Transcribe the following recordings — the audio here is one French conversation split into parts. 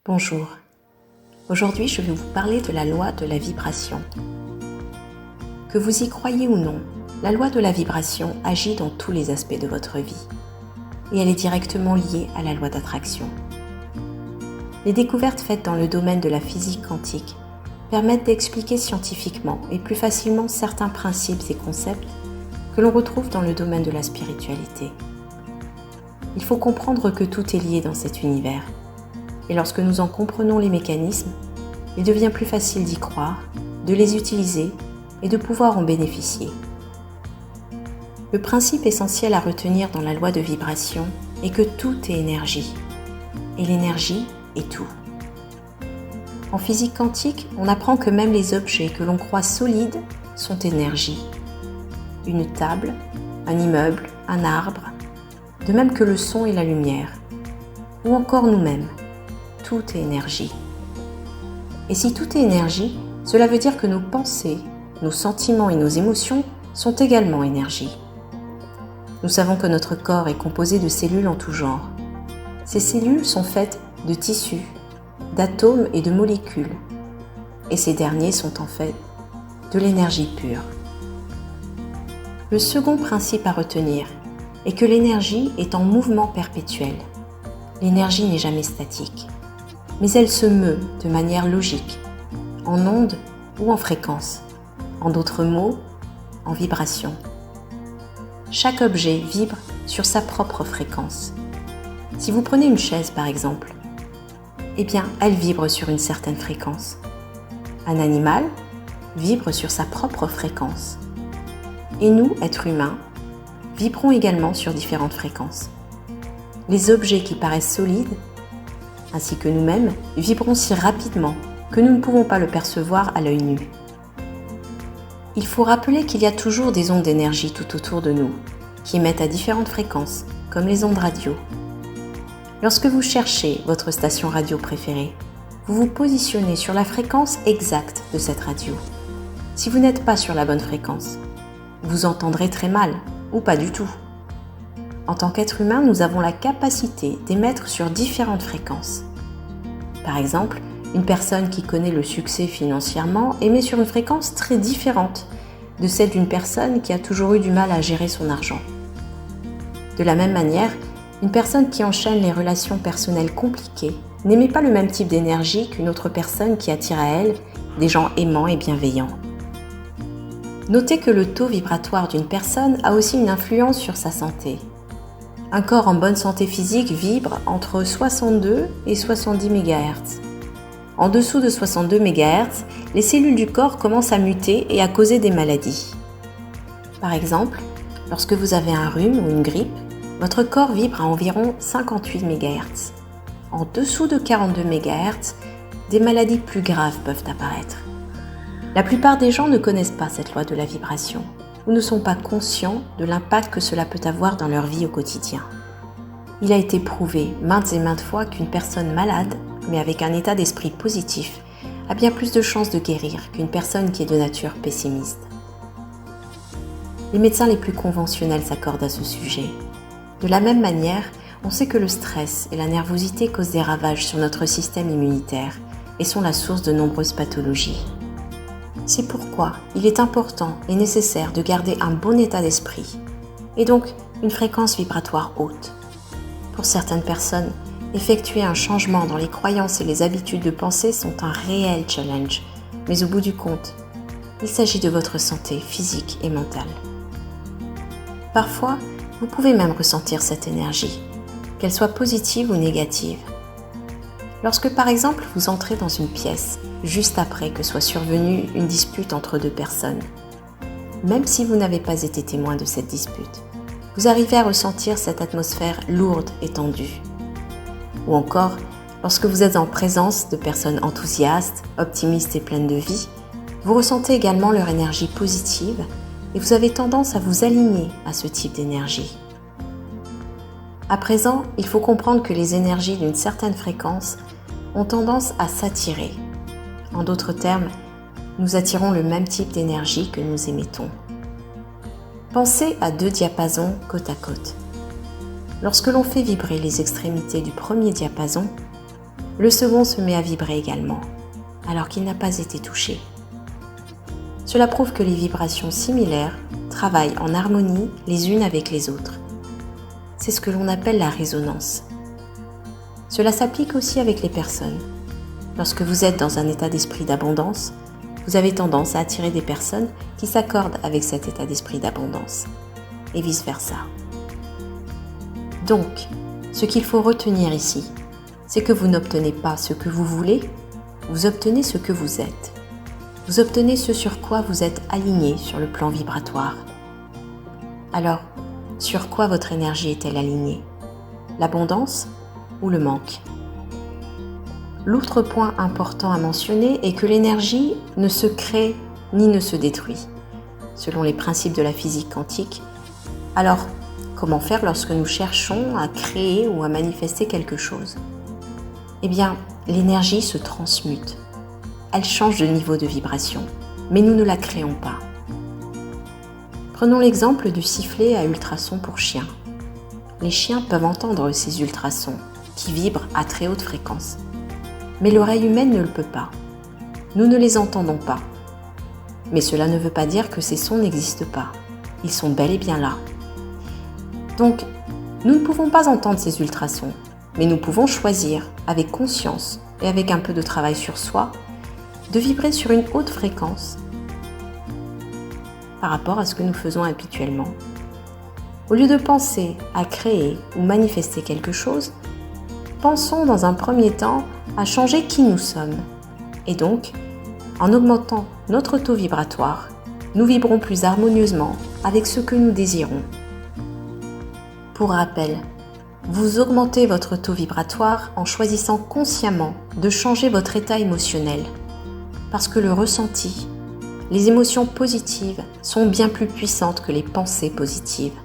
Bonjour, aujourd'hui je vais vous parler de la loi de la vibration. Que vous y croyez ou non, la loi de la vibration agit dans tous les aspects de votre vie et elle est directement liée à la loi d'attraction. Les découvertes faites dans le domaine de la physique quantique permettent d'expliquer scientifiquement et plus facilement certains principes et concepts que l'on retrouve dans le domaine de la spiritualité. Il faut comprendre que tout est lié dans cet univers. Et lorsque nous en comprenons les mécanismes, il devient plus facile d'y croire, de les utiliser et de pouvoir en bénéficier. Le principe essentiel à retenir dans la loi de vibration est que tout est énergie. Et l'énergie est tout. En physique quantique, on apprend que même les objets que l'on croit solides sont énergie. Une table, un immeuble, un arbre, de même que le son et la lumière, ou encore nous-mêmes. Tout est énergie. Et si tout est énergie, cela veut dire que nos pensées, nos sentiments et nos émotions sont également énergie. Nous savons que notre corps est composé de cellules en tout genre. Ces cellules sont faites de tissus, d'atomes et de molécules. Et ces derniers sont en fait de l'énergie pure. Le second principe à retenir est que l'énergie est en mouvement perpétuel. L'énergie n'est jamais statique. Mais elle se meut de manière logique, en ondes ou en fréquences, en d'autres mots, en vibration. Chaque objet vibre sur sa propre fréquence. Si vous prenez une chaise par exemple, eh bien elle vibre sur une certaine fréquence. Un animal vibre sur sa propre fréquence. Et nous, êtres humains, vibrons également sur différentes fréquences. Les objets qui paraissent solides ainsi que nous-mêmes, vibrons si rapidement que nous ne pouvons pas le percevoir à l'œil nu. Il faut rappeler qu'il y a toujours des ondes d'énergie tout autour de nous, qui émettent à différentes fréquences, comme les ondes radio. Lorsque vous cherchez votre station radio préférée, vous vous positionnez sur la fréquence exacte de cette radio. Si vous n'êtes pas sur la bonne fréquence, vous entendrez très mal, ou pas du tout. En tant qu'être humain, nous avons la capacité d'émettre sur différentes fréquences. Par exemple, une personne qui connaît le succès financièrement émet sur une fréquence très différente de celle d'une personne qui a toujours eu du mal à gérer son argent. De la même manière, une personne qui enchaîne les relations personnelles compliquées n'émet pas le même type d'énergie qu'une autre personne qui attire à elle des gens aimants et bienveillants. Notez que le taux vibratoire d'une personne a aussi une influence sur sa santé. Un corps en bonne santé physique vibre entre 62 et 70 MHz. En dessous de 62 MHz, les cellules du corps commencent à muter et à causer des maladies. Par exemple, lorsque vous avez un rhume ou une grippe, votre corps vibre à environ 58 MHz. En dessous de 42 MHz, des maladies plus graves peuvent apparaître. La plupart des gens ne connaissent pas cette loi de la vibration ou ne sont pas conscients de l'impact que cela peut avoir dans leur vie au quotidien. Il a été prouvé maintes et maintes fois qu'une personne malade, mais avec un état d'esprit positif, a bien plus de chances de guérir qu'une personne qui est de nature pessimiste. Les médecins les plus conventionnels s'accordent à ce sujet. De la même manière, on sait que le stress et la nervosité causent des ravages sur notre système immunitaire et sont la source de nombreuses pathologies. C'est pourquoi il est important et nécessaire de garder un bon état d'esprit et donc une fréquence vibratoire haute. Pour certaines personnes, effectuer un changement dans les croyances et les habitudes de pensée sont un réel challenge, mais au bout du compte, il s'agit de votre santé physique et mentale. Parfois, vous pouvez même ressentir cette énergie, qu'elle soit positive ou négative. Lorsque par exemple vous entrez dans une pièce, juste après que soit survenue une dispute entre deux personnes, même si vous n'avez pas été témoin de cette dispute, vous arrivez à ressentir cette atmosphère lourde et tendue. Ou encore, lorsque vous êtes en présence de personnes enthousiastes, optimistes et pleines de vie, vous ressentez également leur énergie positive et vous avez tendance à vous aligner à ce type d'énergie. À présent, il faut comprendre que les énergies d'une certaine fréquence ont tendance à s'attirer. En d'autres termes, nous attirons le même type d'énergie que nous émettons. Pensez à deux diapasons côte à côte. Lorsque l'on fait vibrer les extrémités du premier diapason, le second se met à vibrer également, alors qu'il n'a pas été touché. Cela prouve que les vibrations similaires travaillent en harmonie les unes avec les autres. C'est ce que l'on appelle la résonance. Cela s'applique aussi avec les personnes. Lorsque vous êtes dans un état d'esprit d'abondance, vous avez tendance à attirer des personnes qui s'accordent avec cet état d'esprit d'abondance, et vice-versa. Donc, ce qu'il faut retenir ici, c'est que vous n'obtenez pas ce que vous voulez, vous obtenez ce que vous êtes. Vous obtenez ce sur quoi vous êtes aligné sur le plan vibratoire. Alors, sur quoi votre énergie est-elle alignée? L'abondance ou le manque? L'autre point important à mentionner est que l'énergie ne se crée ni ne se détruit, selon les principes de la physique quantique. Alors, comment faire lorsque nous cherchons à créer ou à manifester quelque chose? Eh bien, l'énergie se transmute. Elle change de niveau de vibration, mais nous ne la créons pas. Prenons l'exemple du sifflet à ultrasons pour chiens. Les chiens peuvent entendre ces ultrasons qui vibrent à très haute fréquence, mais l'oreille humaine ne le peut pas. Nous ne les entendons pas. Mais cela ne veut pas dire que ces sons n'existent pas. Ils sont bel et bien là. Donc, nous ne pouvons pas entendre ces ultrasons, mais nous pouvons choisir, avec conscience et avec un peu de travail sur soi, de vibrer sur une haute fréquence par rapport à ce que nous faisons habituellement. Au lieu de penser à créer ou manifester quelque chose, pensons dans un premier temps à changer qui nous sommes. Et donc, en augmentant notre taux vibratoire, nous vibrons plus harmonieusement avec ce que nous désirons. Pour rappel, vous augmentez votre taux vibratoire en choisissant consciemment de changer votre état émotionnel. Parce que le ressenti, les émotions positives sont bien plus puissantes que les pensées positives.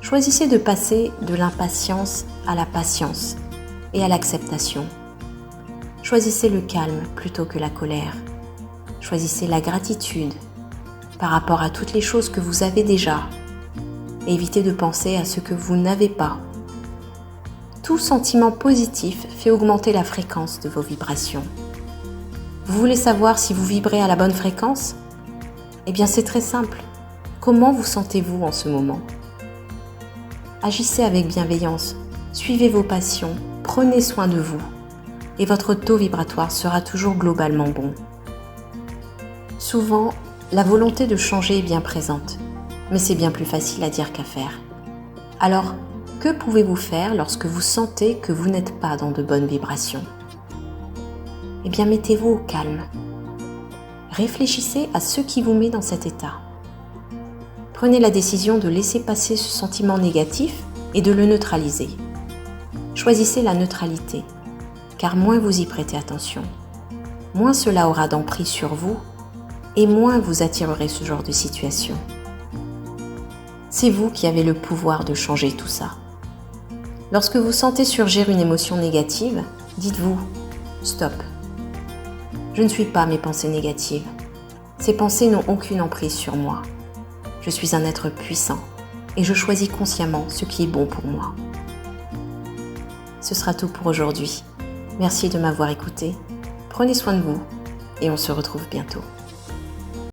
Choisissez de passer de l'impatience à la patience et à l'acceptation. Choisissez le calme plutôt que la colère. Choisissez la gratitude par rapport à toutes les choses que vous avez déjà. Et évitez de penser à ce que vous n'avez pas. Tout sentiment positif fait augmenter la fréquence de vos vibrations. Vous voulez savoir si vous vibrez à la bonne fréquence? Eh bien, c'est très simple. Comment vous sentez-vous en ce moment? Agissez avec bienveillance, suivez vos passions, prenez soin de vous et votre taux vibratoire sera toujours globalement bon. Souvent, la volonté de changer est bien présente, mais c'est bien plus facile à dire qu'à faire. Alors, que pouvez-vous faire lorsque vous sentez que vous n'êtes pas dans de bonnes vibrations? Eh bien, mettez-vous au calme. Réfléchissez à ce qui vous met dans cet état. Prenez la décision de laisser passer ce sentiment négatif et de le neutraliser. Choisissez la neutralité, car moins vous y prêtez attention, moins cela aura d'emprise sur vous et moins vous attirerez ce genre de situation. C'est vous qui avez le pouvoir de changer tout ça. Lorsque vous sentez surgir une émotion négative, dites-vous « Stop ». Je ne suis pas mes pensées négatives. Ces pensées n'ont aucune emprise sur moi. Je suis un être puissant et je choisis consciemment ce qui est bon pour moi. Ce sera tout pour aujourd'hui. Merci de m'avoir écouté. Prenez soin de vous et on se retrouve bientôt.